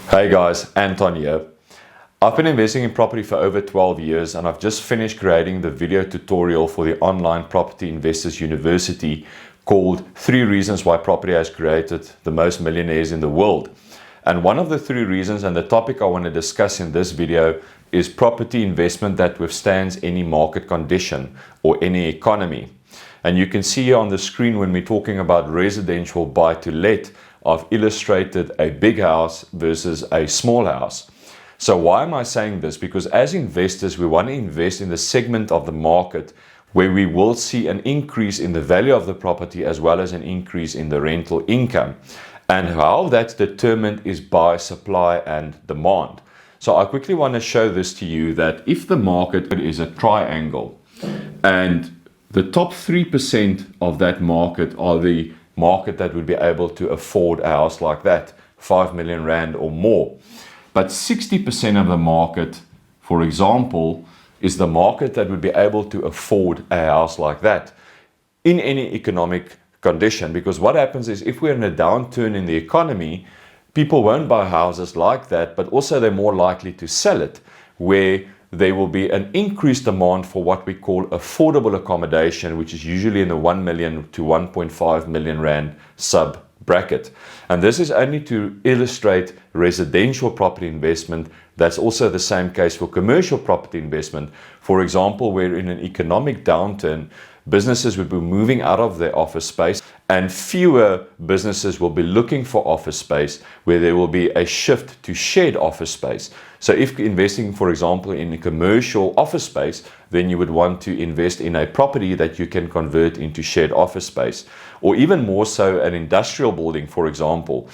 Hey guys, Anton here. I've been investing in property for over 12 years and I've just finished creating the video tutorial for the online property investors university called 3 Reasons Why Property Has Created the Most Millionaires in the World. And one of the 3 reasons and the topic I want to discuss in this video is property investment that withstands any market condition or any economy. And you can see here on the screen when we're talking about residential buy to let, I've illustrated a big house versus a small house. So why am I saying this? Because as investors, we want to invest in the segment of the market where we will see an increase in the value of the property as well as an increase in the rental income. And how that's determined is by supply and demand. So I quickly want to show this to you that if the market is a triangle and the top 3% of that market are the market that would be able to afford a house like that, 5 million rand or more. But 60% of the market, for example, is the market that would be able to afford a house like that in any economic condition. Because what happens is if we're in a downturn in the economy, people won't buy houses like that, but also they're more likely to sell it, where there will be an increased demand for what we call affordable accommodation, which is usually in the 1 million to 1.5 million rand sub bracket. And this is only to illustrate residential property investment. That's also the same case for commercial property investment. For example, where in an economic downturn, businesses would be moving out of their office space and fewer businesses will be looking for office space, where there will be a shift to shared office space. So if investing, for example, in a commercial office space, then you would want to invest in a property that you can convert into shared office space. Or even more so, an industrial building, for example.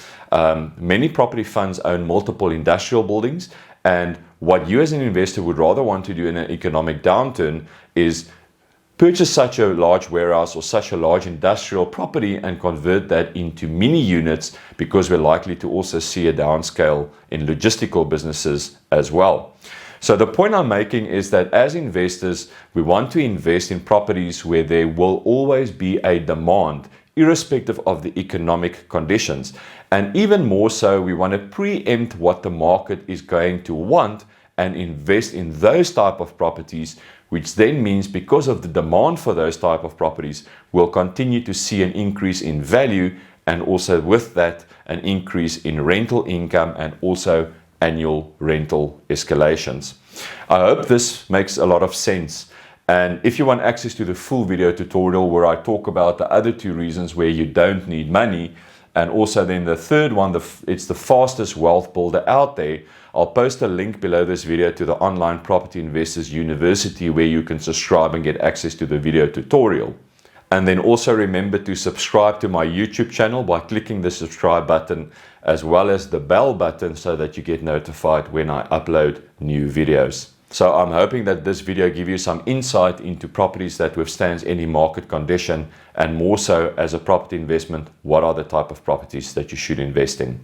Many property funds own multiple industrial buildings, and what you as an investor would rather want to do in an economic downturn is purchase such a large warehouse or such a large industrial property and convert that into mini units, because we're likely to also see a downscale in logistical businesses as well. So the point I'm making is that as investors, we want to invest in properties where there will always be a demand, irrespective of the economic conditions. And even more so, we want to preempt what the market is going to want and invest in those type of properties, which then means because of the demand for those type of properties, we'll continue to see an increase in value, and also with that, an increase in rental income and also annual rental escalations. I hope this makes a lot of sense. And if you want access to the full video tutorial where I talk about the other 2 reasons where you don't need money, and also then the third one, it's the fastest wealth builder out there, I'll post a link below this video to the Online Property Investors University where you can subscribe and get access to the video tutorial. And then also remember to subscribe to my YouTube channel by clicking the subscribe button as well as the bell button so that you get notified when I upload new videos. So I'm hoping that this video gives you some insight into properties that withstands any market condition, and more so as a property investment, what are the type of properties that you should invest in.